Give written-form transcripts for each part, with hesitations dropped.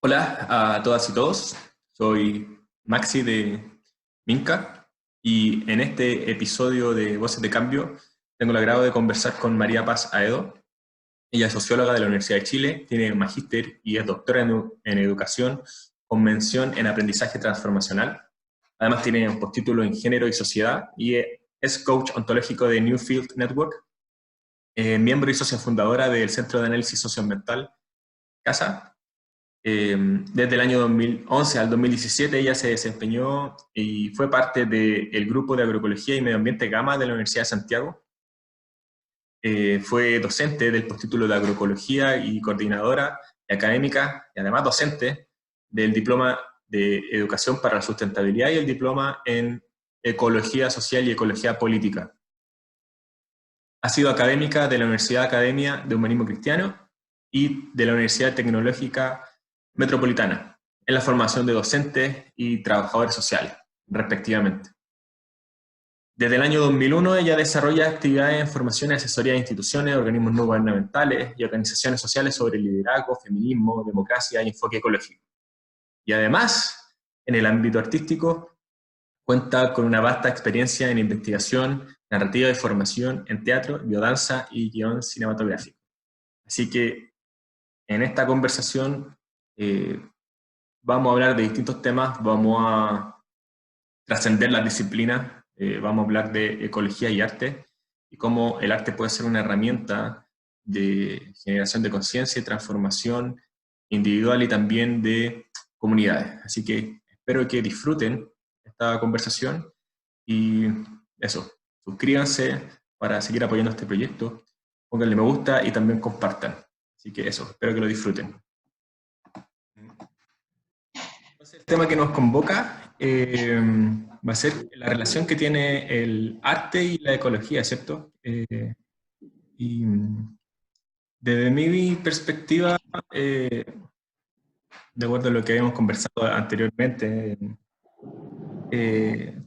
Hola a todas y todos, soy Maxi de Minca y en este episodio de Voces de Cambio tengo el agrado de conversar con María Paz Aedo. Ella es socióloga de la Universidad de Chile, tiene un magíster y es doctora en educación con mención en aprendizaje transformacional. Además tiene un postítulo en género y sociedad y es coach ontológico de Newfield Network, miembro y socia fundadora del Centro de Análisis Socioambiental CASA. Desde el año 2011 al 2017 ella se desempeñó y fue parte del grupo de agroecología y medio ambiente Gama de la Universidad de Santiago. Fue docente del postítulo de agroecología y coordinadora y académica y además docente del diploma de educación para la sustentabilidad y el diploma en ecología social y ecología política. Ha sido académica de la Universidad Academia de Humanismo Cristiano y de la Universidad Tecnológica Metropolitana, en la formación de docentes y trabajadores sociales, respectivamente. Desde el año 2001 ella desarrolla actividades en formación y asesoría de instituciones, organismos no gubernamentales y organizaciones sociales sobre liderazgo, feminismo, democracia y enfoque ecológico. Y además, en el ámbito artístico, cuenta con una vasta experiencia en investigación, narrativa y formación en teatro, biodanza y guión cinematográfico. Así que en esta conversación vamos a hablar de distintos temas, vamos a trascender las disciplinas, vamos a hablar de ecología y arte, y cómo el arte puede ser una herramienta de generación de conciencia y transformación individual y también de comunidades. Así que espero que disfruten esta conversación y eso, suscríbanse para seguir apoyando este proyecto, pónganle me gusta y también compartan. Así que eso, espero que lo disfruten. Entonces, el tema que nos convoca va a ser la relación que tiene el arte y la ecología, ¿cierto? Y desde mi perspectiva, de acuerdo a lo que habíamos conversado anteriormente,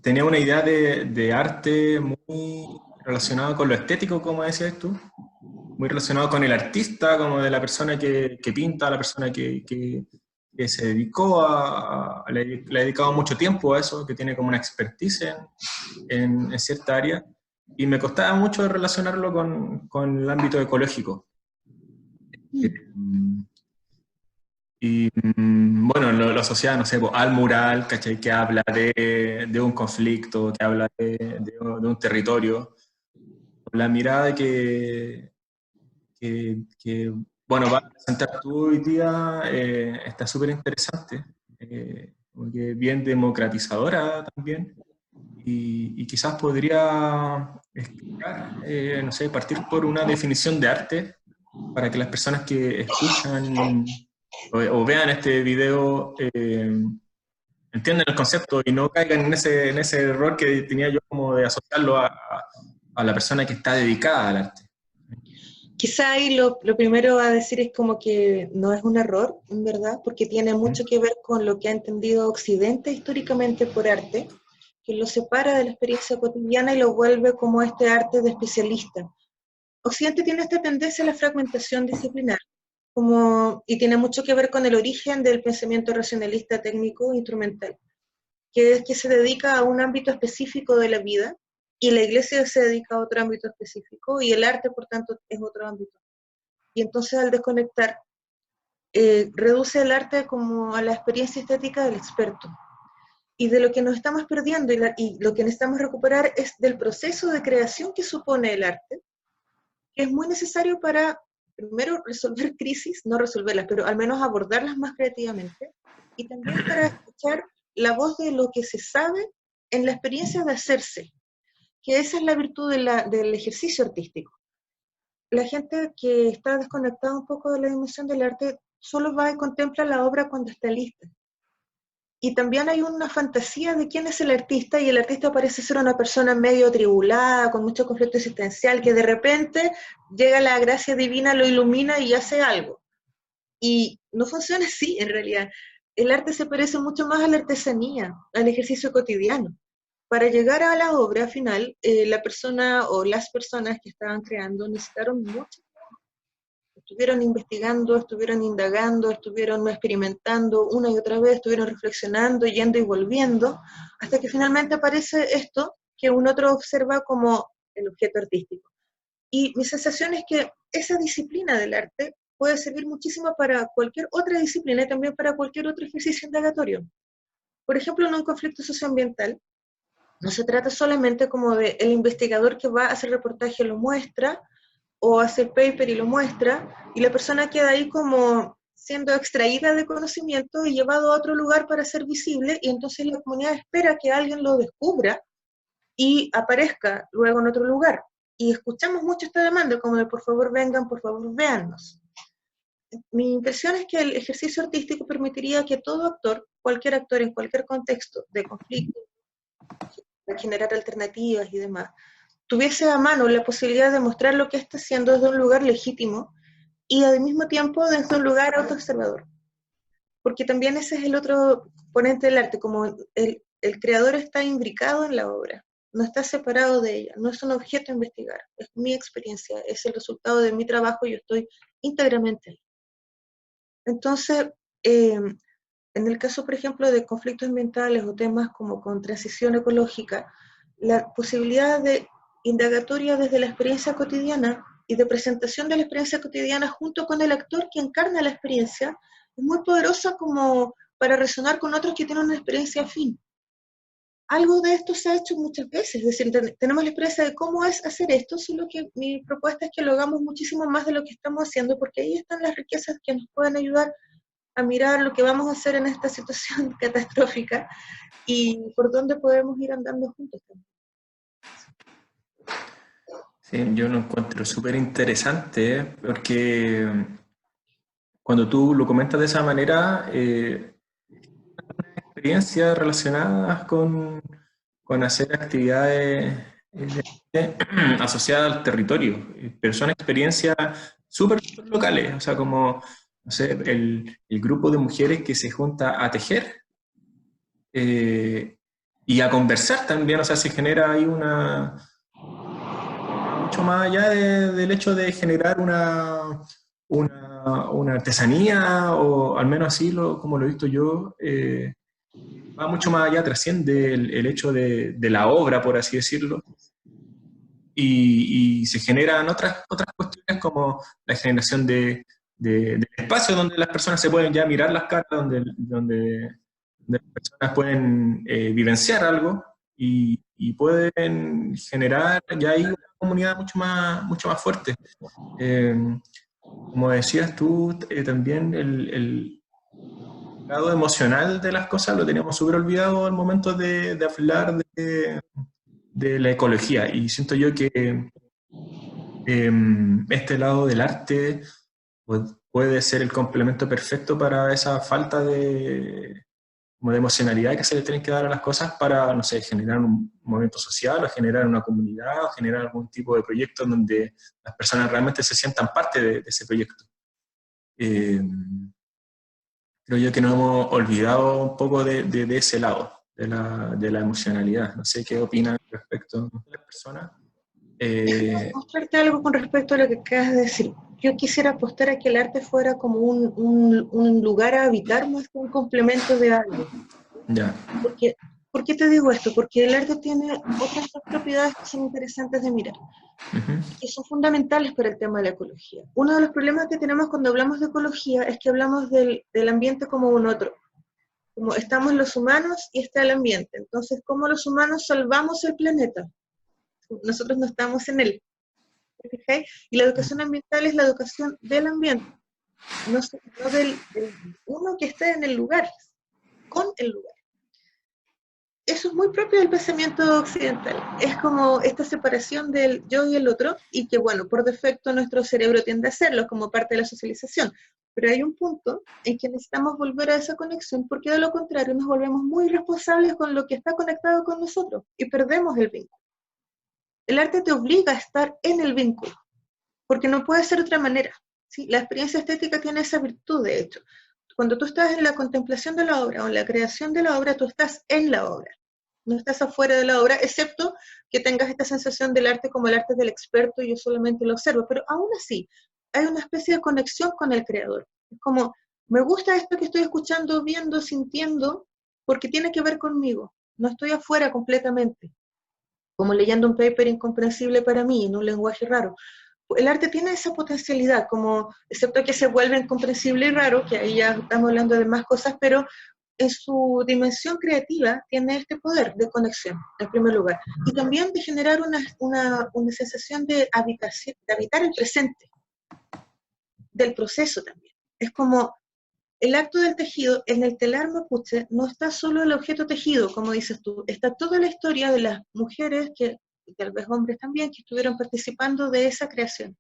tenía una idea de arte muy relacionada con lo estético, como decías tú, muy relacionado con el artista, como de la persona que pinta, la persona que se dedicó le ha dedicado mucho tiempo a eso, que tiene como una expertise en cierta área, y me costaba mucho relacionarlo con el ámbito ecológico. Bueno, lo asociaba, no sé, pues, al mural, ¿cachai? Que habla de un conflicto, que habla de un territorio. La mirada bueno, va a presentar tú hoy día, está súper interesante, porque es bien democratizadora también, y quizás podría explicar, no sé, partir por una definición de arte para que las personas que escuchan o vean este video entiendan el concepto y no caigan en ese error que tenía yo como de asociarlo a la persona que está dedicada al arte. Quizá ahí lo primero a decir es como que no es un error, en verdad, porque tiene mucho que ver con lo que ha entendido Occidente históricamente por arte, que lo separa de la experiencia cotidiana y lo vuelve como este arte de especialista. Occidente tiene esta tendencia a la fragmentación disciplinar, y tiene mucho que ver con el origen del pensamiento racionalista técnico instrumental, que es que se dedica a un ámbito específico de la vida, y la iglesia se dedica a otro ámbito específico, y el arte, por tanto, es otro ámbito. Y entonces al desconectar, reduce el arte como a la experiencia estética del experto. Y de lo que nos estamos perdiendo y lo que necesitamos recuperar es del proceso de creación que supone el arte, que es muy necesario para, primero, resolver crisis, no resolverlas, pero al menos abordarlas más creativamente, y también para escuchar la voz de lo que se sabe en la experiencia de hacerse, que esa es la virtud del ejercicio artístico. La gente que está desconectada un poco de la dimensión del arte solo va y contempla la obra cuando está lista. Y también hay una fantasía de quién es el artista, y el artista parece ser una persona medio tribulada, con mucho conflicto existencial, que de repente llega la gracia divina, lo ilumina y hace algo. Y no funciona así, en realidad. El arte se parece mucho más a la artesanía, al ejercicio cotidiano. Para llegar a la obra final, la persona o las personas que estaban creando necesitaron mucho. estuvieron investigando, estuvieron indagando, estuvieron experimentando una y otra vez, estuvieron reflexionando, yendo y volviendo, hasta que finalmente aparece esto que un otro observa como el objeto artístico. Y mi sensación es que esa disciplina del arte puede servir muchísimo para cualquier otra disciplina y también para cualquier otro ejercicio indagatorio. Por ejemplo, en un conflicto socioambiental, no se trata solamente como de el investigador que va a hacer reportaje lo muestra, o hace el paper y lo muestra, y la persona queda ahí como siendo extraída de conocimiento y llevado a otro lugar para ser visible, y entonces la comunidad espera que alguien lo descubra y aparezca luego en otro lugar. Y escuchamos mucho esta demanda, como de por favor vengan, por favor véannos. Mi impresión es que el ejercicio artístico permitiría que todo actor, cualquier actor en cualquier contexto de conflicto, de generar alternativas y demás, tuviese a mano la posibilidad de mostrar lo que está haciendo desde un lugar legítimo y al mismo tiempo desde un lugar autoobservador. Porque también ese es el otro ponente del arte, como el creador está imbricado en la obra, no está separado de ella, no es un objeto a investigar, es mi experiencia, es el resultado de mi trabajo y yo estoy íntegramente ahí. Entonces, en el caso, por ejemplo, de conflictos ambientales o temas como con transición ecológica, la posibilidad de indagatoria desde la experiencia cotidiana y de presentación de la experiencia cotidiana junto con el actor que encarna la experiencia es muy poderosa como para resonar con otros que tienen una experiencia afín. Algo de esto se ha hecho muchas veces, es decir, tenemos la experiencia de cómo es hacer esto, solo que mi propuesta es que lo hagamos muchísimo más de lo que estamos haciendo, porque ahí están las riquezas que nos pueden ayudar a mirar lo que vamos a hacer en esta situación catastrófica y por dónde podemos ir andando juntos también. Sí, yo lo encuentro súper interesante porque cuando tú lo comentas de esa manera, experiencias relacionadas con hacer actividades asociadas al territorio, pero son experiencias súper locales, o sea, como, no sé, el grupo de mujeres que se junta a tejer y a conversar también, o sea, se genera ahí mucho más allá del hecho de generar una artesanía, o al menos así como lo he visto yo, va mucho más allá, trasciende el hecho de la obra, por así decirlo, y se generan otras cuestiones como la generación de espacios donde las personas se pueden ya mirar las caras, donde las personas pueden vivenciar algo y pueden generar ya ahí una comunidad mucho más fuerte. Eh, Como decías tú, también el lado emocional de las cosas lo teníamos súper olvidado al momento de hablar de la ecología. Y siento yo que este lado del arte pues, puede ser el complemento perfecto para esa falta como de emocionalidad que se le tienen que dar a las cosas para, no sé, generar un movimiento social o generar una comunidad o generar algún tipo de proyecto en donde las personas realmente se sientan parte de ese proyecto. Eh, Creo yo que nos hemos olvidado un poco de ese lado, de la emocionalidad. No sé qué opinan respecto a las personas. Mostrarte algo con respecto a lo que acabas de decir. Yo quisiera apostar a que el arte fuera como un lugar a habitar más que un complemento de algo. Ya. Porque, ¿por qué te digo esto? Porque el arte tiene otras dos propiedades que son interesantes de mirar Uh-huh. y que son fundamentales para el tema de la ecología. Uno de los problemas que tenemos cuando hablamos de ecología es que hablamos del ambiente como un otro. Como estamos los humanos y está el ambiente. Entonces, ¿cómo los humanos salvamos el planeta? Nosotros no estamos en él. ¿Okay? Y la educación ambiental es la educación del ambiente, no del uno que esté en el lugar, con el lugar. Eso es muy propio del pensamiento occidental. Es como esta separación del yo y el otro, y que, bueno, por defecto nuestro cerebro tiende a hacerlo como parte de la socialización. Pero hay un punto en que necesitamos volver a esa conexión, porque de lo contrario nos volvemos muy responsables con lo que está conectado con nosotros y perdemos el vínculo. El arte te obliga a estar en el vínculo, porque no puede ser de otra manera. ¿Sí? La experiencia estética tiene esa virtud, de hecho. Cuando tú estás en la contemplación de la obra o en la creación de la obra, tú estás en la obra. No estás afuera de la obra, excepto que tengas esta sensación del arte como el arte del experto y yo solamente lo observo. Pero aún así, hay una especie de conexión con el creador. Es como, me gusta esto que estoy escuchando, viendo, sintiendo, porque tiene que ver conmigo. No estoy afuera completamente, como leyendo un paper incomprensible para mí, en un lenguaje raro. El arte tiene esa potencialidad, como, excepto que se vuelve incomprensible y raro, que ahí ya estamos hablando de más cosas, pero en su dimensión creativa tiene este poder de conexión, en primer lugar, y también de generar una sensación de habitación, de habitar el presente, del proceso también. Es como el acto del tejido, en el telar mapuche, no está solo el objeto tejido, como dices tú, está toda la historia de las mujeres, que tal vez hombres también, que estuvieron participando de esa creación.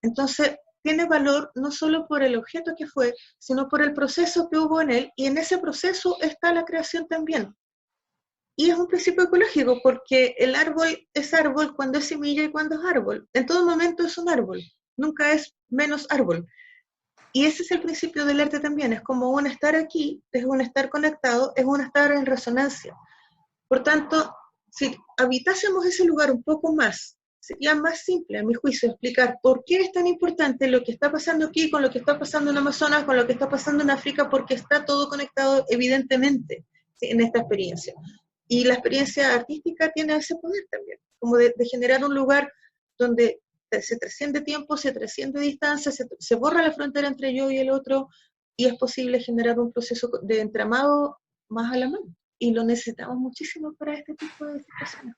Entonces, tiene valor no solo por el objeto que fue, sino por el proceso que hubo en él, y en ese proceso está la creación también. Y es un principio ecológico, porque el árbol es árbol cuando es semilla y cuando es árbol. En todo momento es un árbol, nunca es menos árbol. Y ese es el principio del arte también, es como un estar aquí, es un estar conectado, es un estar en resonancia. Por tanto, si habitásemos ese lugar un poco más, sería más simple, a mi juicio, explicar por qué es tan importante lo que está pasando aquí con lo que está pasando en Amazonas, con lo que está pasando en África, porque está todo conectado evidentemente, ¿sí?, en esta experiencia. Y la experiencia artística tiene ese poder también, como de generar un lugar donde se trasciende tiempo, se trasciende distancia, se borra la frontera entre yo y el otro, y es posible generar un proceso de entramado más a la mano. Y lo necesitamos muchísimo para este tipo de situaciones.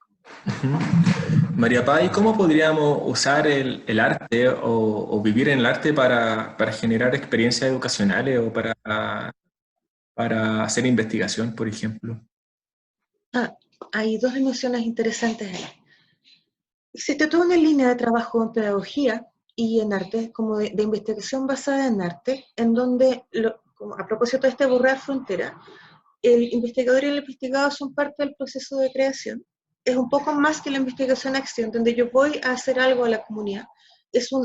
María Paz, ¿y cómo podríamos usar el arte o vivir en el arte para generar experiencias educacionales o para hacer investigación, por ejemplo? Hay dos dimensiones interesantes ahí. Existe toda una línea de trabajo en pedagogía y en arte, como de investigación basada en arte, en donde, a propósito de este borrar frontera, el investigador y el investigado son parte del proceso de creación. Es un poco más que la investigación-acción, donde yo voy a hacer algo a la comunidad.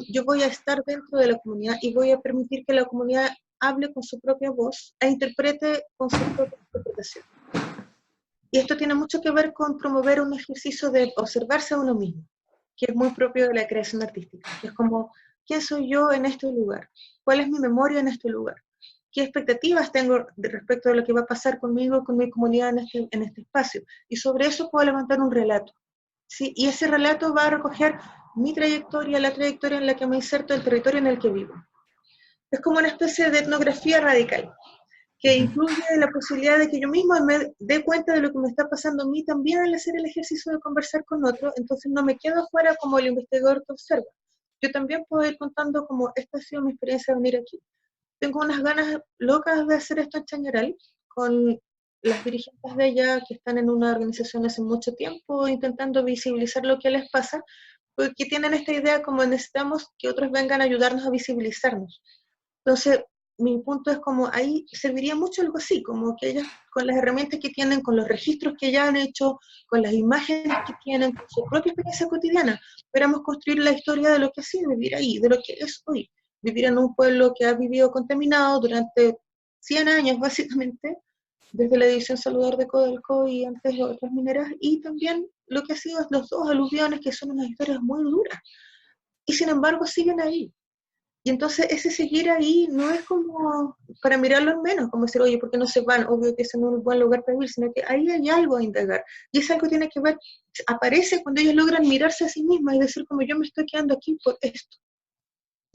Yo voy a estar dentro de la comunidad y voy a permitir que la comunidad hable con su propia voz e interprete con su propia interpretación. Y esto tiene mucho que ver con promover un ejercicio de observarse a uno mismo, que es muy propio de la creación artística, que es como, ¿quién soy yo en este lugar? ¿Cuál es mi memoria en este lugar? ¿Qué expectativas tengo respecto de lo que va a pasar conmigo, con mi comunidad en este espacio? Y sobre eso puedo levantar un relato, ¿sí? Y ese relato va a recoger mi trayectoria, la trayectoria en la que me inserto, el territorio en el que vivo. Es como una especie de etnografía radical, que incluye la posibilidad de que yo misma me dé cuenta de lo que me está pasando a mí también al hacer el ejercicio de conversar con otro, entonces no me quedo afuera como el investigador que observa. Yo también puedo ir contando como esta ha sido mi experiencia de venir aquí. Tengo unas ganas locas de hacer esto en Chañaral, con las dirigentes de ella que están en una organización hace mucho tiempo, intentando visibilizar lo que les pasa, porque tienen esta idea como necesitamos que otros vengan a ayudarnos a visibilizarnos. Entonces, mi punto es como ahí serviría mucho algo así, como que ellas con las herramientas que tienen, con los registros que ya han hecho, con las imágenes que tienen, con su propia experiencia cotidiana, pudiéramos construir la historia de lo que ha sido vivir ahí, de lo que es hoy. Vivir en un pueblo que ha vivido contaminado durante 100 años, básicamente, desde la división Salvador de Codelco y antes de otras mineras, y también lo que ha sido los dos aluviones, que son unas historias muy duras, y sin embargo siguen ahí. Y entonces ese seguir ahí no es como para mirarlo en menos, como decir, oye, ¿por qué no se van? Obvio que es un buen lugar para vivir, sino que ahí hay algo a indagar. Y ese algo tiene que ver, aparece cuando ellos logran mirarse a sí mismas y decir, como yo me estoy quedando aquí por esto.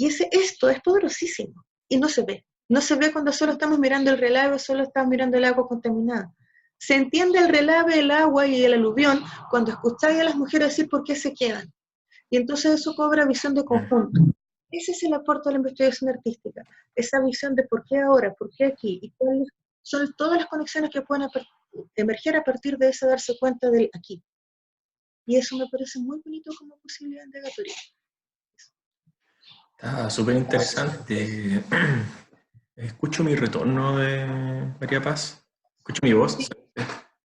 Y ese esto es poderosísimo y no se ve. No se ve cuando solo estamos mirando el relave, solo estamos mirando el agua contaminada. Se entiende el relave, el agua y el aluvión cuando escucháis a las mujeres decir por qué se quedan. Y entonces eso cobra visión de conjunto. Ese es el aporte de la investigación artística, esa visión de por qué ahora, por qué aquí, y cuáles son todas las conexiones que pueden emerger a partir de ese darse cuenta del aquí. Y eso me parece muy bonito como posibilidad indagatoria. Súper interesante. Escucho mi retorno de María Paz. Escucho mi voz. Sí,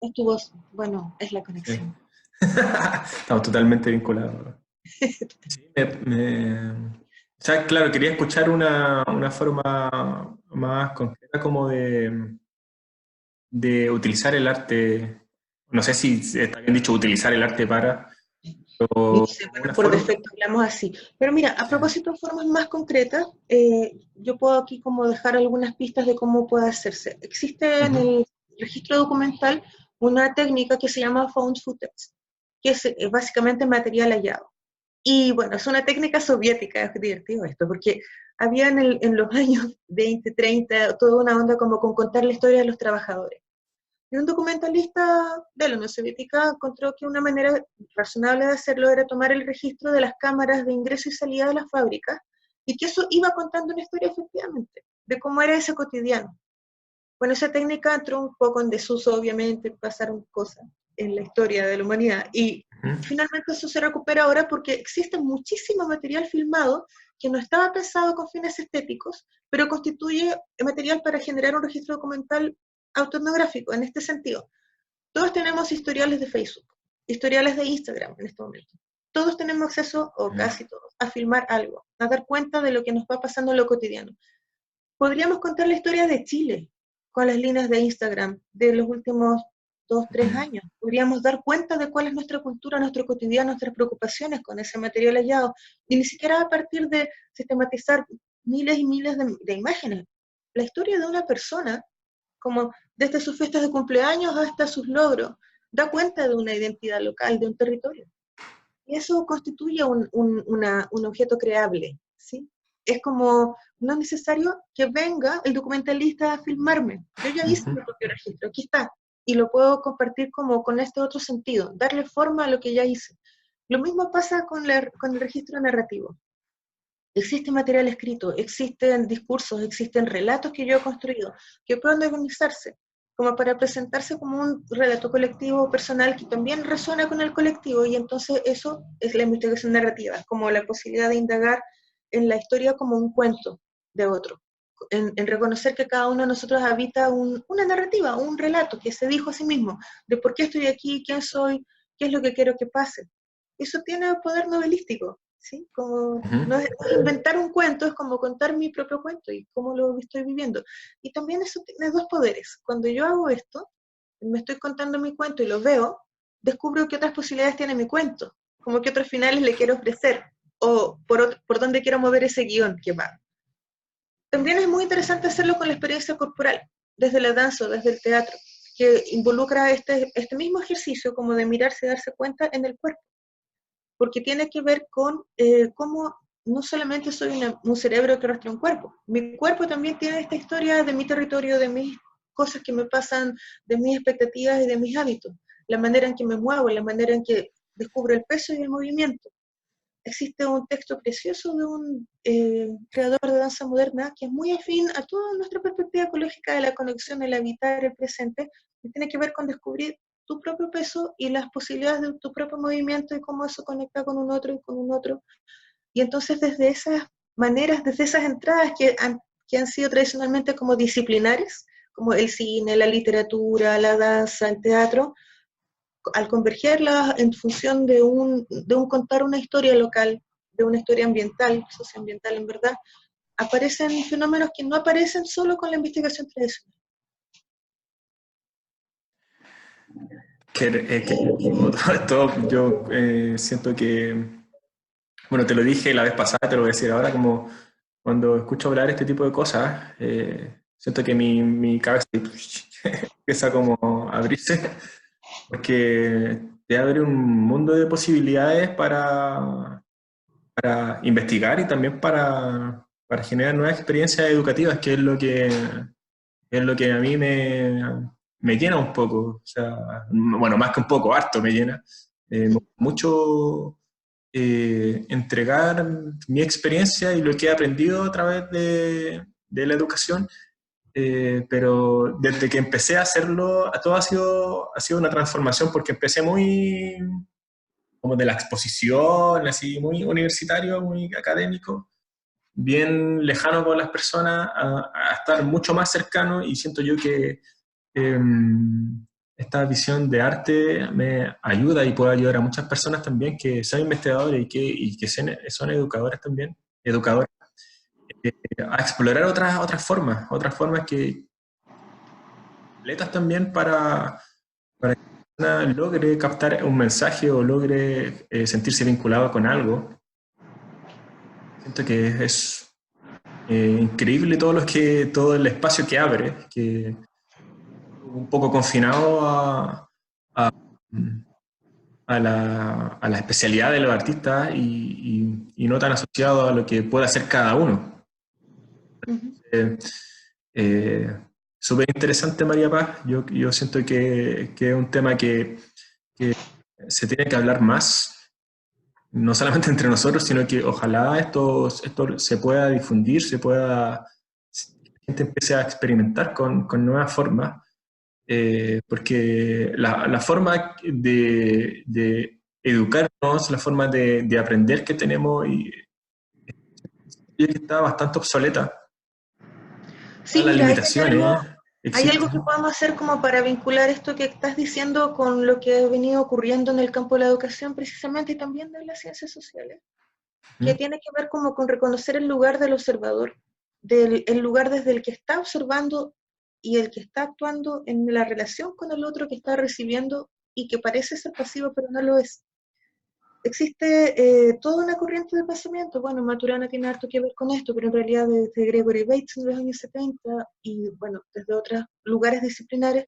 es tu voz, bueno, es la Sí. conexión. Estamos totalmente vinculados. Sí, o sea, claro, quería escuchar una forma más concreta como de utilizar el arte. No sé si está bien dicho utilizar el arte para. No o sé, bueno, una por forma. defecto hablamos así. Pero mira, a Sí. propósito de formas más concretas, yo puedo aquí como dejar algunas pistas de cómo puede hacerse. Existe en Ujú, el registro documental una técnica que se llama found footage, que es básicamente material hallado. Y bueno, es una técnica soviética, es divertido esto, porque había en los años 20, 30, toda una onda como con contar la historia de los trabajadores. Y un documentalista de la Unión Soviética encontró que una manera razonable de hacerlo era tomar el registro de las cámaras de ingreso y salida de las fábricas y que eso iba contando una historia efectivamente de cómo era ese cotidiano. Bueno, esa técnica entró un poco en desuso, obviamente, pasaron cosas en la historia de la humanidad y ujú. finalmente eso se recupera ahora porque existe muchísimo material filmado que no estaba pensado con fines estéticos, pero constituye material para generar un registro documental autoetnográfico en este sentido. Todos tenemos historiales de Facebook, historiales de Instagram en este momento. Todos tenemos acceso, o casi todos, a filmar algo, a dar cuenta de lo que nos va pasando en lo cotidiano. Podríamos contar la historia de Chile con las líneas de Instagram de los últimos 2, 3 años. Podríamos dar cuenta de cuál es nuestra cultura, nuestro cotidiano, nuestras preocupaciones con ese material hallado. Y ni siquiera a partir de sistematizar miles y miles de imágenes. La historia de una persona, como desde sus fiestas de cumpleaños hasta sus logros, da cuenta de una identidad local, de un territorio. Y eso constituye un objeto creable, ¿sí? Es como, no es necesario que venga el documentalista a filmarme. Yo ya hice Ujú. mi propio registro, aquí está. Y lo puedo compartir como con este otro sentido, darle forma a lo que ya hice. Lo mismo pasa con el registro narrativo. Existe material escrito, existen discursos, existen relatos que yo he construido, que pueden organizarse como para presentarse como un relato colectivo personal que también resuena con el colectivo y entonces eso es la investigación narrativa, como la posibilidad de indagar en la historia como un cuento de otro, en reconocer que cada uno de nosotros habita una narrativa, un relato que se dijo a sí mismo, de por qué estoy aquí, quién soy, qué es lo que quiero que pase. Eso tiene poder novelístico, ¿sí? Como Ujú. no es inventar un cuento, es como contar mi propio cuento y cómo lo estoy viviendo. Y también eso tiene dos poderes. Cuando yo hago esto, me estoy contando mi cuento y lo veo, descubro qué otras posibilidades tiene mi cuento, como qué otros finales le quiero ofrecer, o por dónde quiero mover ese guión que va. También es muy interesante hacerlo con la experiencia corporal, desde la danza o desde el teatro, que involucra este mismo ejercicio como de mirarse y darse cuenta en el cuerpo, porque tiene que ver con cómo no solamente soy un cerebro que arrastra un cuerpo, mi cuerpo también tiene esta historia de mi territorio, de mis cosas que me pasan, de mis expectativas y de mis hábitos, la manera en que me muevo, la manera en que descubro el peso y el movimiento. Existe un texto precioso de un creador de danza moderna que es muy afín a toda nuestra perspectiva ecológica de la conexión, el habitar el presente, que tiene que ver con descubrir tu propio peso y las posibilidades de tu propio movimiento y cómo eso conecta con un otro y con un otro. Y entonces desde esas maneras, desde esas entradas que han sido tradicionalmente como disciplinares, como el cine, la literatura, la danza, el teatro, al convergerlas en función de un contar una historia local, de una historia ambiental, socioambiental en verdad, aparecen fenómenos que no aparecen solo con la investigación tradicional. Qué rico todo esto. Yo siento que, bueno, te lo dije la vez pasada, te lo voy a decir ahora, como cuando escucho hablar este tipo de cosas, siento que mi cabeza empieza como a abrirse, porque te abre un mundo de posibilidades para investigar y también para generar nuevas experiencias educativas, que es lo que a mí me llena un poco. O sea, bueno, más que un poco, harto me llena. Me gusta mucho entregar mi experiencia y lo que he aprendido a través de la educación, pero desde que empecé a hacerlo, todo ha sido una transformación porque empecé muy como de la exposición, así muy universitario, muy académico, bien lejano con las personas, a estar mucho más cercano y siento yo que eh, esta visión de arte me ayuda y puede ayudar a muchas personas también que son investigadores y que son educadores también, educadores, a explorar otras formas que completas también para persona logre captar un mensaje o logre sentirse vinculado con algo. Siento que es increíble todo el espacio que abre, que un poco confinado a, a la especialidad de los artistas y no tan asociado a lo que puede hacer cada uno. Ujú. Eh, eh, Súper interesante, María Paz. Yo siento que es un tema que se tiene que hablar más, no solamente entre nosotros, sino que ojalá esto se pueda difundir, la gente empiece a experimentar con nuevas formas, porque la forma de educarnos, la forma de aprender que tenemos, y que está bastante obsoleta. Sí, Todas las mira, limitaciones hay algo que existen. podemos hacer como para vincular esto que estás diciendo con lo que ha venido ocurriendo en el campo de la educación precisamente y también de las ciencias sociales, que ¿Mm? tiene que ver como con reconocer el lugar del observador, el lugar desde el que está observando y el que está actuando en la relación con el otro que está recibiendo y que parece ser pasivo pero no lo es. Existe toda una corriente de pensamiento, bueno, Maturana tiene harto que ver con esto, pero en realidad desde Gregory Bates en los años 70 y bueno, desde otros lugares disciplinares,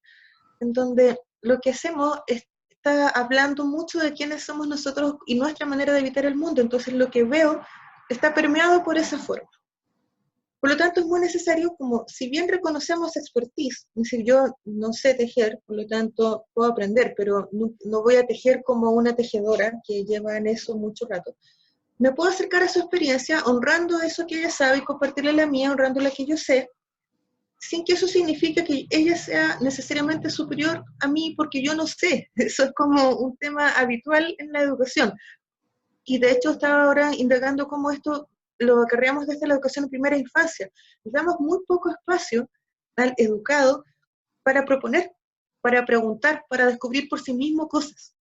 en donde lo que hacemos está hablando mucho de quiénes somos nosotros y nuestra manera de evitar el mundo, entonces lo que veo está permeado por esa forma. Por lo tanto, es muy necesario, como si bien reconocemos expertise, es decir, yo no sé tejer, por lo tanto puedo aprender, pero no voy a tejer como una tejedora que lleva en eso mucho rato. Me puedo acercar a su experiencia honrando eso que ella sabe y compartirle la mía, honrando la que yo sé, sin que eso signifique que ella sea necesariamente superior a mí porque yo no sé. Eso es como un tema habitual en la educación. Y de hecho estaba ahora indagando cómo esto lo acarreamos desde la educación en primera infancia. Le damos muy poco espacio al educado para proponer, para preguntar, para descubrir por sí mismo cosas.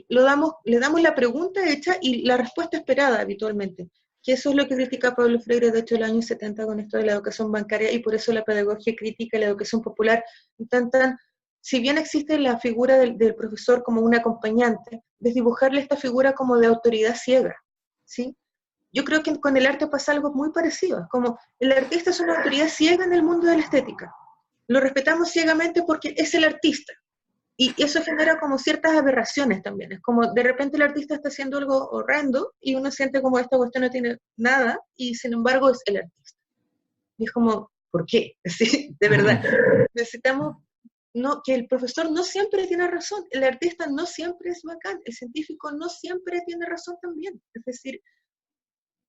Le damos la pregunta hecha y la respuesta esperada habitualmente. Que eso es lo que critica Pablo Freire, de hecho, el año 70 con esto de la educación bancaria, y por eso la pedagogía critica la educación popular. Si bien existe la figura del profesor como un acompañante, desdibujarle esta figura como de autoridad ciega, ¿sí? Yo creo que con el arte pasa algo muy parecido, como el artista es una autoridad ciega en el mundo de la estética. Lo respetamos ciegamente porque es el artista. Y eso genera como ciertas aberraciones también. Es como de repente el artista está haciendo algo horrendo y uno siente como esta cuestión no tiene nada y sin embargo es el artista. Y es como, ¿por qué? Sí, de verdad. Necesitamos que el profesor no siempre tiene razón, el artista no siempre es bacán, el científico no siempre tiene razón también. Es decir,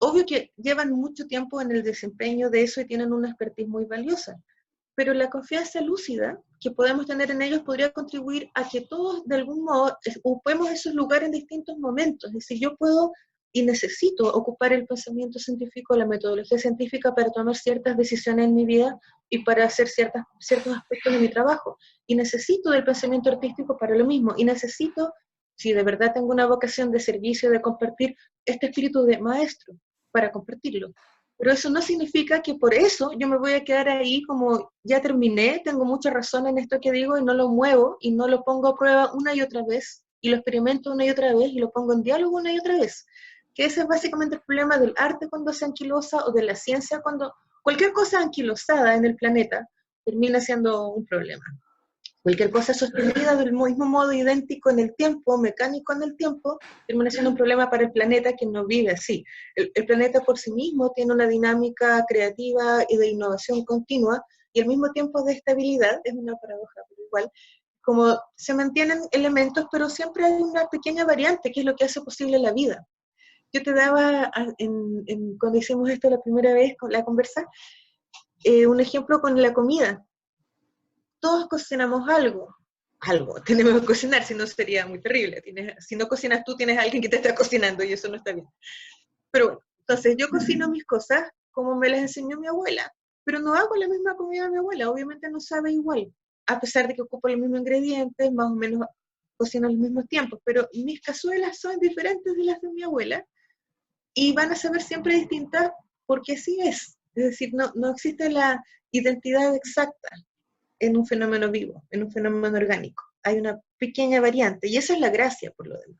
obvio que llevan mucho tiempo en el desempeño de eso y tienen una expertise muy valiosa, pero la confianza lúcida que podemos tener en ellos podría contribuir a que todos de algún modo ocupemos esos lugares en distintos momentos. Es decir, yo puedo y necesito ocupar el pensamiento científico, la metodología científica para tomar ciertas decisiones en mi vida y para hacer ciertos aspectos de mi trabajo. Y necesito del pensamiento artístico para lo mismo. Y necesito, si de verdad tengo una vocación de servicio, de compartir, este espíritu de maestro para compartirlo. Pero eso no significa que por eso yo me voy a quedar ahí como ya terminé, tengo mucha razón en esto que digo y no lo muevo y no lo pongo a prueba una y otra vez y lo experimento una y otra vez y lo pongo en diálogo una y otra vez. Que ese es básicamente el problema del arte cuando se anquilosa o de la ciencia cuando cualquier cosa anquilosada en el planeta termina siendo un problema. Cualquier cosa sostenida del mismo modo idéntico en el tiempo, mecánico en el tiempo, termina siendo un problema para el planeta que no vive así. El planeta por sí mismo tiene una dinámica creativa y de innovación continua y al mismo tiempo de estabilidad, es una paradoja, pero igual, como se mantienen elementos, pero siempre hay una pequeña variante que es lo que hace posible la vida. Yo te daba, cuando hicimos esto la primera vez con la conversa, un ejemplo con la comida. Todos cocinamos algo tenemos que cocinar, si no sería muy terrible. Si no cocinas tú, tienes a alguien que te está cocinando y eso no está bien. Pero bueno, entonces yo cocino mis cosas como me las enseñó mi abuela, pero no hago la misma comida de mi abuela, obviamente no sabe igual, a pesar de que ocupo los mismos ingredientes, más o menos cocino en los mismos tiempos, pero mis cazuelas son diferentes de las de mi abuela y van a saber siempre distintas porque así es decir, no existe la identidad exacta en un fenómeno vivo, en un fenómeno orgánico. Hay una pequeña variante, y esa es la gracia por lo demás.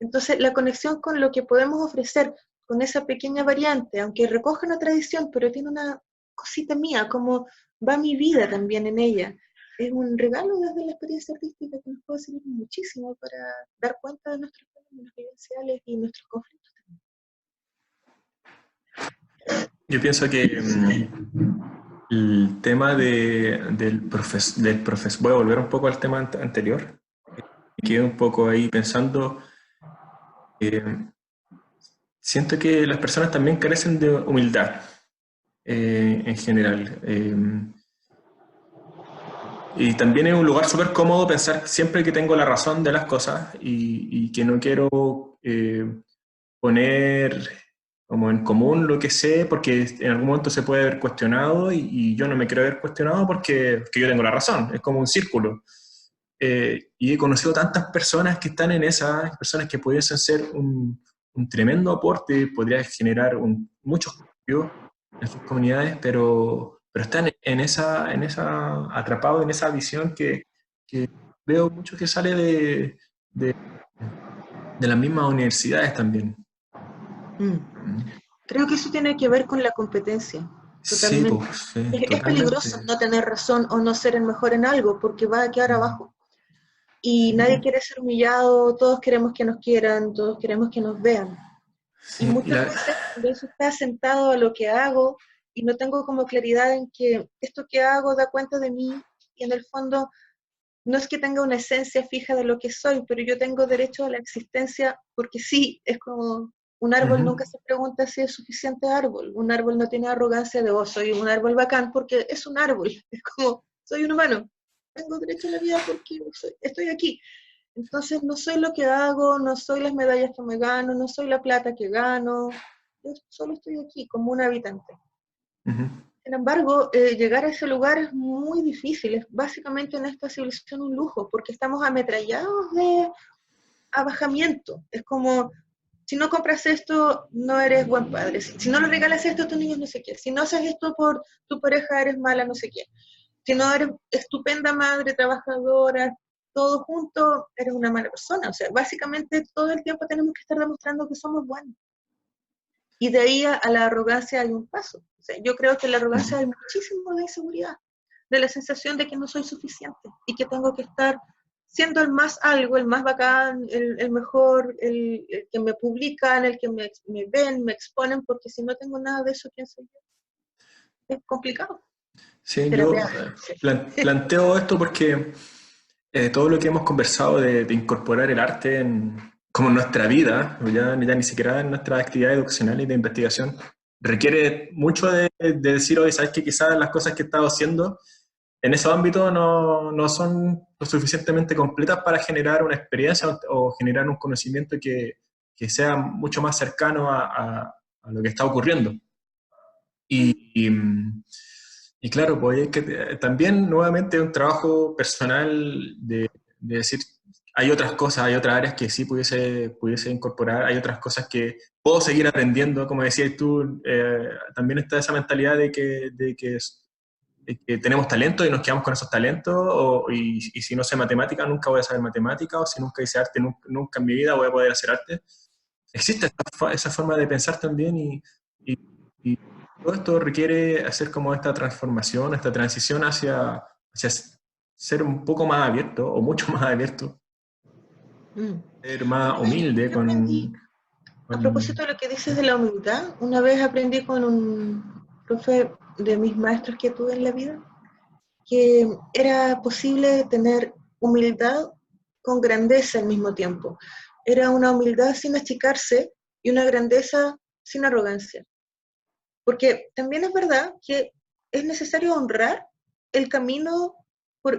Entonces, la conexión con lo que podemos ofrecer con esa pequeña variante, aunque recoja una tradición, pero tiene una cosita mía, como va mi vida también en ella, es un regalo desde la experiencia artística que nos puede servir muchísimo para dar cuenta de nuestros fenómenos vivenciales y nuestros conflictos. Yo pienso que el tema voy a volver un poco al tema anterior. Me quedé un poco ahí pensando, eh, siento que las personas también carecen de humildad en general. Y también es un lugar súper cómodo pensar siempre que tengo la razón de las cosas y que no quiero poner como en común lo que sé, porque en algún momento se puede haber cuestionado y yo no me quiero haber cuestionado porque yo tengo la razón, es como un círculo. Y he conocido tantas personas que están en esas, personas que pudiesen ser un tremendo aporte, podría generar muchos cambios en sus comunidades, pero están atrapados en esa visión que veo mucho que sale de, de las mismas universidades también. Mm. Creo que eso tiene que ver con la competencia, Sí, totalmente. pues, sí, Es peligroso totalmente. no tener razón o no ser el mejor en algo, porque va a quedar abajo. Y Sí, nadie quiere ser humillado, todos queremos que nos quieran, todos queremos que nos vean. Y sí, muchas veces cuando eso está sentado a lo que hago y no tengo como claridad en que esto que hago da cuenta de mí y en el fondo no es que tenga una esencia fija de lo que soy, pero yo tengo derecho a la existencia porque sí, es como un árbol ujú, nunca se pregunta si es suficiente árbol, un árbol no tiene arrogancia de vos, soy un árbol bacán porque es un árbol, es como soy un humano, tengo derecho a la vida porque estoy aquí. Entonces no soy lo que hago, no soy las medallas que me gano, no soy la plata que gano, yo solo estoy aquí como un habitante. ujú. Sin embargo, llegar a ese lugar es muy difícil, es básicamente en esta civilización un lujo, porque estamos ametrallados de abajamiento. Es como, si no compras esto, no eres buen padre. Si no le regalas esto a tus niños, no sé qué. Si no haces esto por tu pareja, eres mala, no sé qué. Si no eres estupenda madre, trabajadora, todo junto, eres una mala persona. O sea, básicamente todo el tiempo tenemos que estar demostrando que somos buenos. Y de ahí a la arrogancia hay un paso. O sea, yo creo que en la arrogancia hay muchísimo de inseguridad, de la sensación de que no soy suficiente y que tengo que estar siendo el más algo, el más bacán, el mejor, el que me publican, el que me ven, me exponen, porque si no tengo nada de eso, ¿quién soy yo? Es complicado. Sí, yo Terapia. planteo esto porque todo lo que hemos conversado de incorporar el arte como en nuestra vida, ya ni siquiera en nuestras actividades educacionales y de investigación, requiere mucho de decir, oye, sabes que quizás las cosas que he estado haciendo en esos ámbitos no son lo suficientemente completas para generar una experiencia o generar un conocimiento que sea mucho más cercano a lo que está ocurriendo. Y claro, pues es que también nuevamente es un trabajo personal de decir, hay otras cosas, hay otras áreas que sí pudiese incorporar, hay otras cosas que puedo seguir aprendiendo, como decías tú, también está esa mentalidad de que tenemos talento y nos quedamos con esos talentos, y si no sé matemática, nunca voy a saber matemática, o si nunca hice arte, nunca en mi vida voy a poder hacer arte. Existe esa forma de pensar también y todo esto requiere hacer como esta transformación, esta transición hacia ser un poco más abierto o mucho más abierto, Mm. ser más humilde Yo aprendí, a propósito de lo que dices de la humildad, una vez aprendí con un profe de mis maestros que tuve en la vida, que era posible tener humildad con grandeza al mismo tiempo. Era una humildad sin achicarse y una grandeza sin arrogancia. Porque también es verdad que es necesario honrar el camino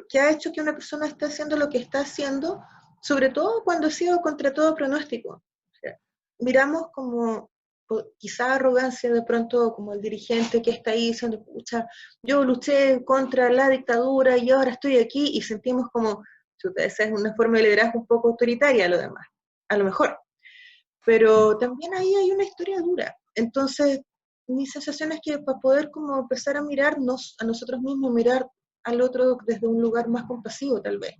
que ha hecho que una persona esté haciendo lo que está haciendo, sobre todo cuando ha sido contra todo pronóstico. O sea, miramos como quizá arrogancia de pronto como el dirigente que está ahí diciendo, pucha, yo luché contra la dictadura y ahora estoy aquí, y sentimos como, chuta, esa es una forma de liderazgo un poco autoritaria a lo demás, a lo mejor. Pero también ahí hay una historia dura. Entonces, mi sensación es que para poder como empezar a mirarnos a nosotros mismos, mirar al otro desde un lugar más compasivo tal vez,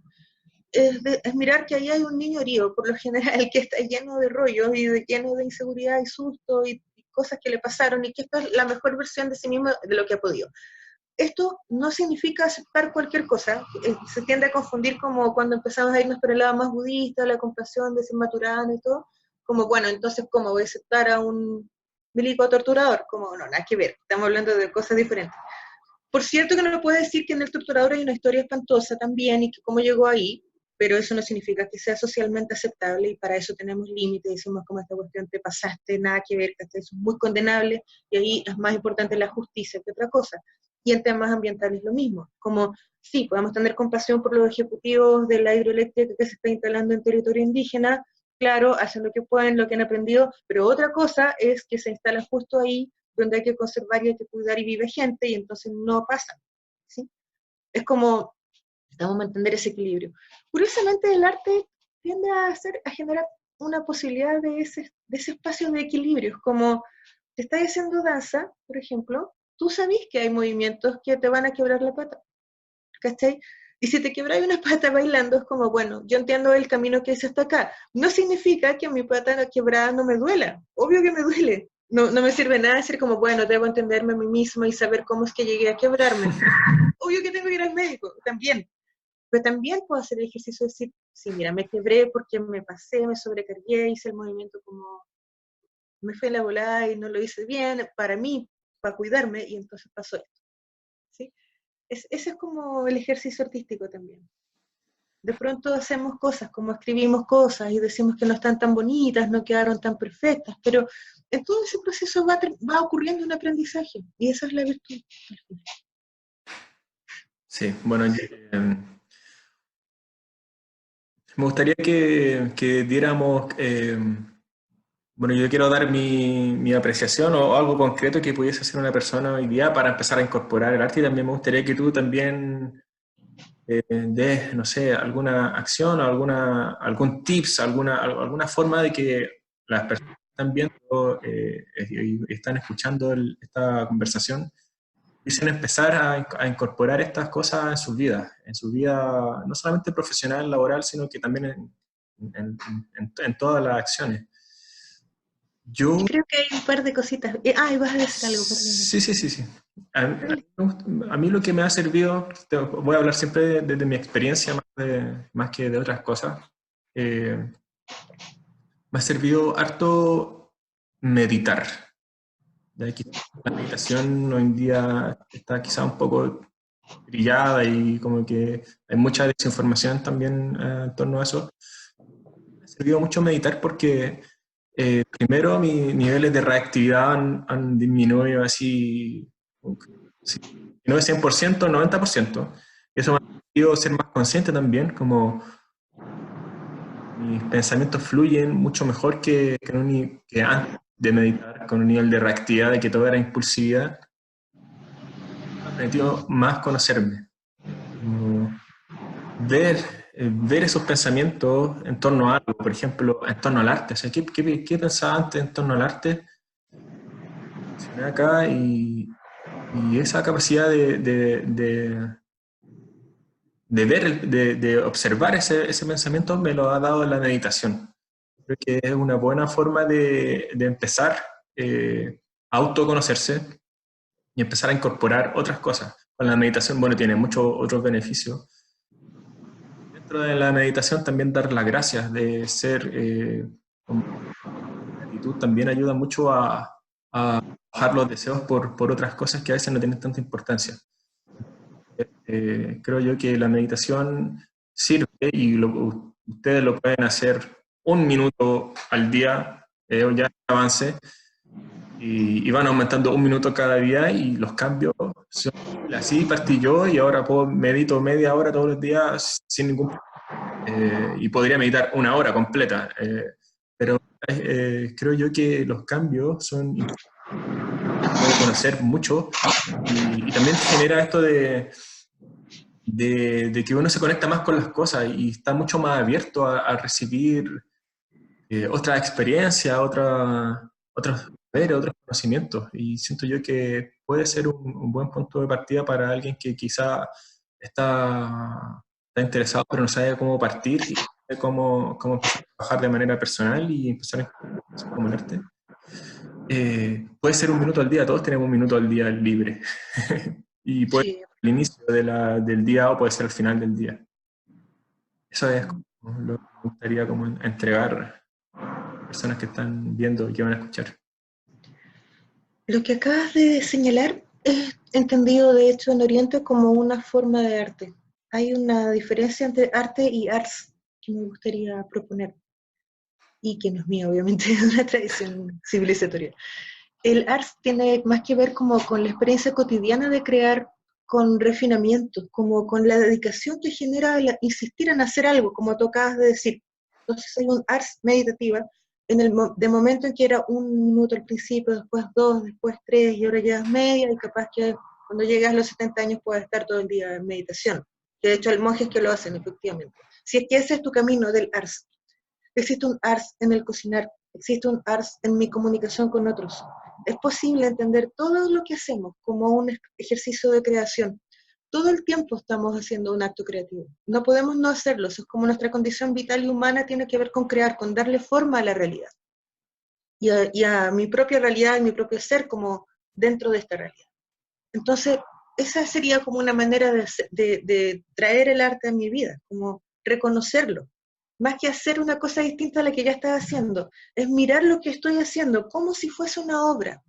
es mirar que ahí hay un niño herido, por lo general, que está lleno de rollos y lleno de inseguridad y susto y cosas que le pasaron, y que esta es la mejor versión de sí mismo de lo que ha podido. Esto no significa aceptar cualquier cosa. Se tiende a confundir como cuando empezamos a irnos por el lado más budista, la compasión de Maturana y todo, como, bueno, entonces, ¿cómo voy a aceptar a un milico torturador? Como, no, nada que ver, estamos hablando de cosas diferentes. Por cierto que no me puede decir que en el torturador hay una historia espantosa también y que cómo llegó ahí, pero eso no significa que sea socialmente aceptable, y para eso tenemos límites. Decimos, como esta cuestión te pasaste, nada que ver, que eso es muy condenable, y ahí es más importante la justicia que otra cosa. Y en temas ambientales lo mismo, como sí, podemos tener compasión por los ejecutivos de la hidroeléctrica que se está instalando en territorio indígena, claro, hacen lo que pueden, lo que han aprendido, pero otra cosa es que se instalan justo ahí donde hay que conservar y hay que cuidar y vive gente, y entonces no pasa, ¿sí? Es como, vamos a mantener ese equilibrio. Curiosamente, el arte tiende a generar una posibilidad de ese espacio de equilibrio. Es como, te estás haciendo danza, por ejemplo, tú sabes que hay movimientos que te van a quebrar la pata, ¿cachai? Y si te quebras una pata bailando, es como, bueno, yo entiendo el camino que hice hasta acá. No significa que mi pata quebrada no me duela. Obvio que me duele. No, no me sirve nada decir como, bueno, debo entenderme a mí misma y saber cómo es que llegué a quebrarme. Obvio que tengo que ir al médico, también. Pero también puedo hacer el ejercicio de decir, sí, mira, me quebré porque me pasé, me sobrecargué, hice el movimiento como, me fue la volada y no lo hice bien, para mí, para cuidarme, y entonces pasó esto, ¿sí? Ese es como el ejercicio artístico también. De pronto hacemos cosas, como escribimos cosas y decimos que no están tan bonitas, no quedaron tan perfectas, pero en todo ese proceso va ocurriendo un aprendizaje, y esa es la virtud. Sí, bueno, me gustaría que diéramos, bueno, yo quiero dar mi apreciación o algo concreto que pudiese hacer una persona hoy día para empezar a incorporar el arte, y también me gustaría que tú también des, no sé, alguna acción o algún tips, alguna forma de que las personas que están viendo y están escuchando esta conversación empiecen a empezar a incorporar estas cosas en su vida no solamente profesional, laboral, sino que también en todas las acciones. Yo Yo, creo que hay un par de cositas. Ibas a decir algo, perdón. sí, sí, sí, sí. A mí lo que me ha servido, voy a hablar siempre desde mi experiencia más que de otras cosas, me ha servido harto meditar. Ya que la meditación hoy en día está quizá un poco brillada y como que hay mucha desinformación también en torno a eso. Me ha servido mucho meditar porque primero mis niveles de reactividad han disminuido así, si no es 100%, 90%. Y eso me ha permitido ser más consciente también, como mis pensamientos fluyen mucho mejor que antes de meditar, con un nivel de reactividad, de que todo era impulsividad. Me ha permitido más conocerme, como ver, ver esos pensamientos en torno a algo, por ejemplo, en torno al arte. O sea, ¿qué pensaba antes en torno al arte? Mencioné acá y esa capacidad de ver, de observar ese pensamiento me lo ha dado la meditación. Creo que es una buena forma de empezar a autoconocerse y empezar a incorporar otras cosas. Con la meditación, bueno, tiene muchos otros beneficios. Dentro de la meditación también dar las gracias, de ser con gratitud, también ayuda mucho a bajar los deseos por otras cosas que a veces no tienen tanta importancia. Creo yo que la meditación sirve y ustedes lo pueden hacer un minuto al día, ya avance, y van aumentando un minuto cada día y los cambios son así partí yo y ahora medito media hora todos los días sin ningún problema. Y podría meditar una hora completa, pero creo yo que los cambios son importantes, puede conocer mucho y también te genera esto de que uno se conecta más con las cosas y está mucho más abierto a recibir otra experiencia, otros saberes, otros conocimientos. Y siento yo que puede ser un buen punto de partida para alguien que quizá está está interesado pero no sabe cómo partir y cómo empezar a trabajar de manera personal y empezar a como el arte. Puede ser 1 minuto al día, todos tenemos 1 minuto al día libre. Y puede ser Sí. al inicio del día o puede ser al final del día. Eso es como lo que me gustaría como entregar a personas que están viendo y que van a escuchar. Lo que acabas de señalar es entendido de hecho en Oriente como una forma de arte. Hay una diferencia entre arte y arts que me gustaría proponer y que no es mía, obviamente, es una tradición civilizatoria. El arts tiene más que ver como con la experiencia cotidiana de crear con refinamiento, como con la dedicación que genera el insistir en hacer algo, como tú acabas de decir. Entonces hay un arts meditativa de momento en que era 1 minuto al principio, después 2, después 3, y ahora llegas media, y capaz que cuando llegas a los 70 años puedes estar todo el día en meditación. Que de hecho hay monjes que lo hacen, efectivamente. Si es que ese es tu camino del arts. Existe un ars en el cocinar, existe un ars en mi comunicación con otros. Es posible entender todo lo que hacemos como un ejercicio de creación. Todo el tiempo estamos haciendo un acto creativo. No podemos no hacerlo. Eso es como nuestra condición vital y humana tiene que ver con crear, con darle forma a la realidad. Y a mi propia realidad y mi propio ser como dentro de esta realidad. Entonces, esa sería como una manera de traer el arte a mi vida, como reconocerlo, más que hacer una cosa distinta a la que ya estaba haciendo, es mirar lo que estoy haciendo como si fuese una obra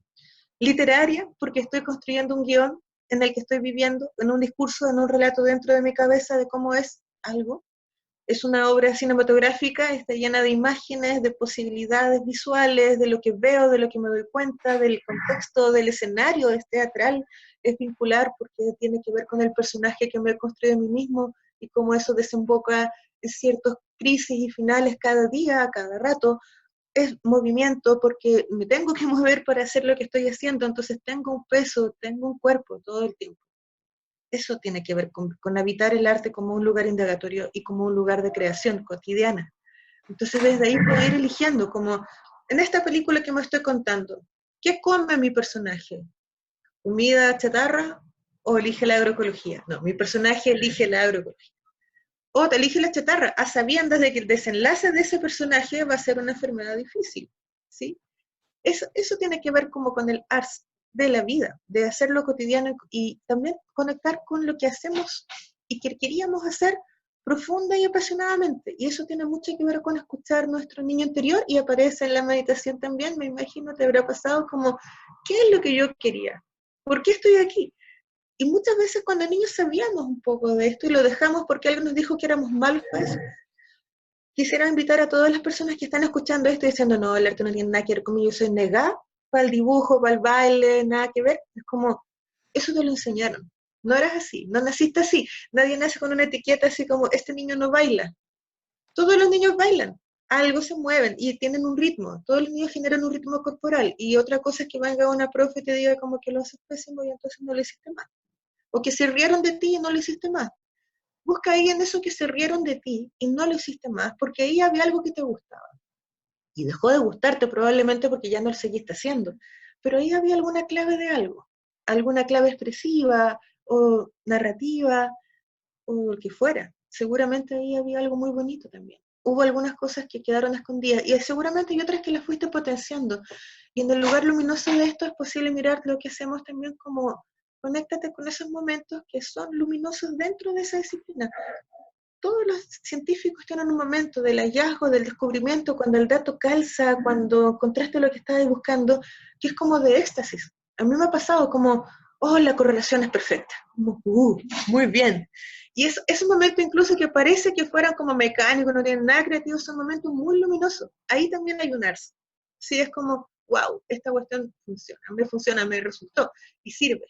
literaria, porque estoy construyendo un guión en el que estoy viviendo, en un discurso, en un relato dentro de mi cabeza de cómo es algo. Es una obra cinematográfica, está llena de imágenes, de posibilidades visuales, de lo que veo, de lo que me doy cuenta, del contexto, del escenario, es teatral, es vincular porque tiene que ver con el personaje que me he construido a mí mismo y cómo eso desemboca en ciertas crisis y finales cada día, cada rato. Es movimiento porque me tengo que mover para hacer lo que estoy haciendo, entonces tengo un peso, tengo un cuerpo todo el tiempo. Eso tiene que ver con habitar el arte como un lugar indagatorio y como un lugar de creación cotidiana. Entonces desde ahí puedo ir eligiendo, como en esta película que me estoy contando, ¿qué come mi personaje? ¿Comida chatarra o elige la agroecología? No, mi personaje elige la agroecología. O te elige la chatarra, a sabiendas de que el desenlace de ese personaje va a ser una enfermedad difícil, ¿sí? Eso tiene que ver como con el ars de la vida, de hacerlo cotidiano y también conectar con lo que hacemos y que queríamos hacer profunda y apasionadamente. Y eso tiene mucho que ver con escuchar nuestro niño interior y aparece en la meditación también, me imagino te habrá pasado como, ¿qué es lo que yo quería? ¿Por qué estoy aquí? Y muchas veces cuando niños sabíamos un poco de esto y lo dejamos porque alguien nos dijo que éramos malos para eso. Quisiera invitar a todas las personas que están escuchando esto y diciendo, no, el arte no tiene nada que ver conmigo, yo soy negada para el dibujo, para el baile, nada que ver. Es como, eso te lo enseñaron. No eras así, no naciste así. Nadie nace con una etiqueta así como, este niño no baila. Todos los niños bailan, algo se mueven y tienen un ritmo. Todos los niños generan un ritmo corporal. Y otra cosa es que venga una profe y te diga como que lo haces pésimo y entonces no lo hiciste más. O que se rieron de ti y no lo hiciste más. Busca ahí en eso que se rieron de ti y no lo hiciste más, porque ahí había algo que te gustaba. Y dejó de gustarte probablemente porque ya no lo seguiste haciendo. Pero ahí había alguna clave de algo, alguna clave expresiva o narrativa o lo que fuera. Seguramente ahí había algo muy bonito también. Hubo algunas cosas que quedaron escondidas y seguramente hay otras que las fuiste potenciando. Y en el lugar luminoso de esto es posible mirar lo que hacemos también como conéctate con esos momentos que son luminosos dentro de esa disciplina. Todos los científicos tienen un momento del hallazgo, del descubrimiento, cuando el dato calza, cuando encontraste lo que estabas buscando, que es como de éxtasis. A mí me ha pasado como, oh, la correlación es perfecta. Como, muy bien. Y esos momentos incluso que parece que fueran como mecánicos, no tienen nada creativo, son momentos muy luminosos. Ahí también hay un arce. Sí, es como, wow, esta cuestión funciona, me resultó y sirve.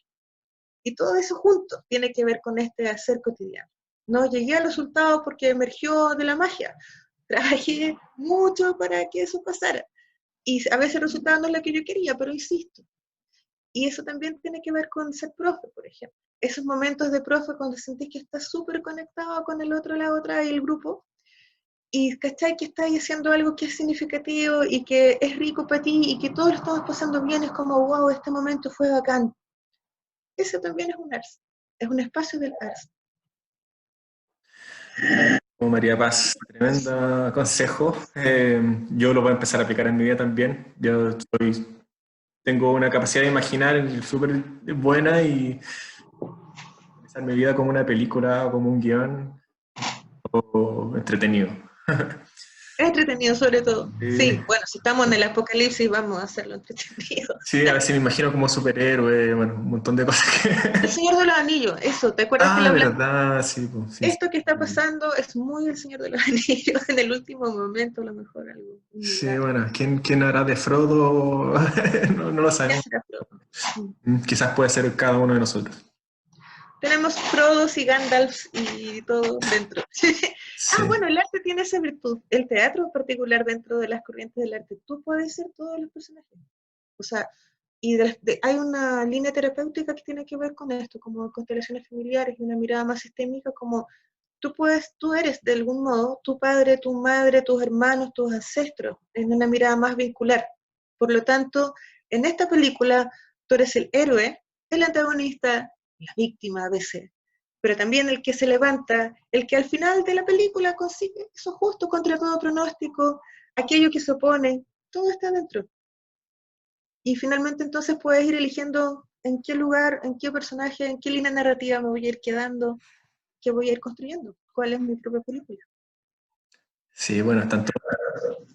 Y todo eso junto tiene que ver con este hacer cotidiano. No llegué al resultado porque emergió de la magia. Trabajé mucho para que eso pasara. Y a veces el resultado no es lo que yo quería, pero insisto. Y eso también tiene que ver con ser profe, por ejemplo. Esos momentos de profe cuando sentís que estás súper conectado con el otro, la otra y el grupo, y cachai que estás haciendo algo que es significativo y que es rico para ti y que todos lo estamos pasando bien, es como, wow, este momento fue bacán. Eso también es un arte, es un espacio del arte. Como María Paz, tremendo consejo. Yo lo voy a empezar a aplicar en mi vida también. Tengo una capacidad de imaginar súper buena y pensar mi vida como una película o como un guión o entretenido. Es entretenido sobre todo. Sí, Sí, bueno, si estamos en el apocalipsis vamos a hacerlo entretenido. sí, a veces me imagino como superhéroe, bueno, un montón de cosas El que... Señor de los Anillos, eso, ¿te acuerdas que lo Ah, hablamos? verdad, sí, pues, sí, sí. Esto que está pasando es muy El Señor de los Anillos, en el último momento a lo mejor algo Sí, similar. bueno, ¿quién hará de Frodo? No lo Ya sabemos. será Frodo. Mm. Quizás puede ser cada uno de nosotros. Tenemos Frodos y Gandalfs y todo dentro. Ah, Sí. bueno, el arte tiene esa virtud. El teatro en particular dentro de las corrientes del arte. Tú puedes ser todos los personajes. O sea, hay una línea terapéutica que tiene que ver con esto, como constelaciones familiares y una mirada más sistémica, como tú eres de algún modo tu padre, tu madre, tus hermanos, tus ancestros, en una mirada más vincular. Por lo tanto, en esta película, tú eres el héroe, el antagonista, la víctima a veces, pero también el que se levanta, el que al final de la película consigue eso justo contra todo pronóstico, aquello que se opone, todo está dentro. Y finalmente entonces puedes ir eligiendo en qué lugar, en qué personaje, en qué línea narrativa me voy a ir quedando, qué voy a ir construyendo, cuál es mi propia película. Sí, bueno, están todos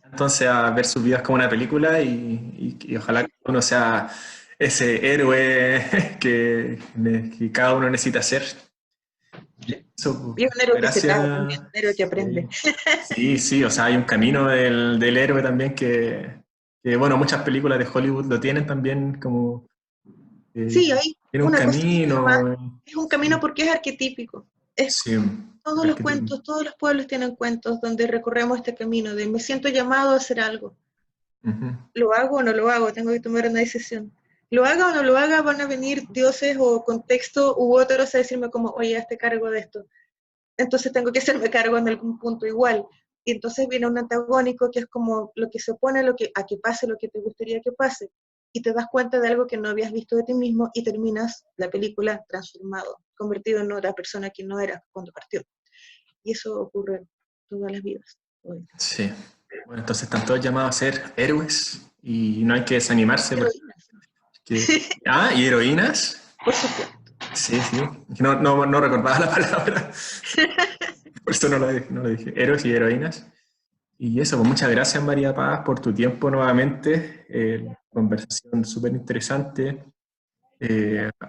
entonces a ver sus vidas como una película y ojalá que uno sea ese héroe que cada uno necesita ser. Sí. Eso, Y es un héroe que se cae también, gracias. un héroe que aprende. Sí, sí, sí, o sea, hay un camino del héroe también bueno, muchas películas de Hollywood lo tienen también como, Sí, hay tiene un una cosita más, camino. es un camino Sí, porque es arquetípico. Es, sí, todos los arquetipo. cuentos, todos los pueblos tienen cuentos donde recorremos este camino de me siento llamado a hacer algo. Ujú. ¿Lo hago o no lo hago? Tengo que tomar una decisión. Lo haga o no lo haga, van a venir dioses o contexto u otros a decirme como, oye, hazte cargo de esto. Entonces tengo que hacerme cargo en algún punto igual. Y entonces viene un antagónico que es como lo que se opone a que pase lo que te gustaría que pase. Y te das cuenta de algo que no habías visto de ti mismo y terminas la película transformado, convertido en otra persona que no eras cuando partió. Y eso ocurre en todas las vidas. Hoy. Sí. Bueno, entonces están todos llamados a ser héroes y no hay que desanimarse Heroínas. porque... Ah, y heroínas. Por supuesto. Sí, sí. No recordaba la palabra, por eso no lo dije. Héroes y heroínas. Y eso, pues muchas gracias María Paz por tu tiempo nuevamente. Conversación súper interesante.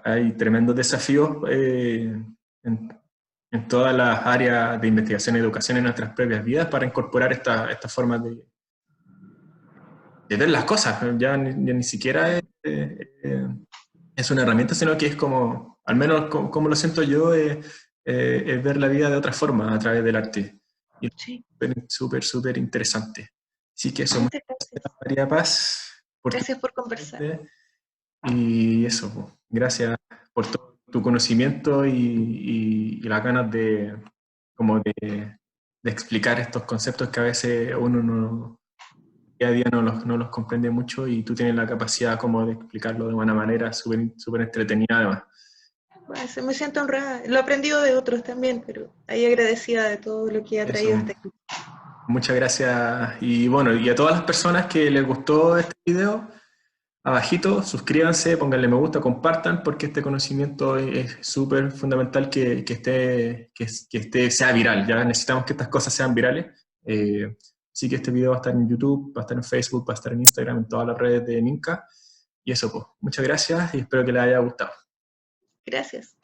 Hay tremendos desafíos en, en todas las áreas de investigación y educación en nuestras propias vidas para incorporar esta forma de ver las cosas. Ya ni siquiera es una herramienta, sino que es como, al menos como lo siento yo, es ver la vida de otra forma a través del arte. Y es Sí. súper, súper interesante. Así que eso, muchas Muchas gracias. gracias María Paz por tu Gracias por conversar. y eso, pues, gracias por todo tu conocimiento y las ganas como de explicar estos conceptos que a veces uno día a día no los comprende mucho y tú tienes la capacidad como de explicarlo de una manera súper súper entretenida además. Pues, me siento honrada. Lo he aprendido de otros también, pero ahí agradecida de todo lo que ha Eso, traído hasta aquí. muchas gracias y bueno, y a todas las personas que les gustó este video, abajito, suscríbanse, pónganle me gusta, compartan, porque este conocimiento es súper fundamental que sea viral. Ya necesitamos que estas cosas sean virales. Así que este video va a estar en YouTube, va a estar en Facebook, va a estar en Instagram, en todas las redes de Minca. Y eso, pues, muchas gracias y espero que les haya gustado. Gracias.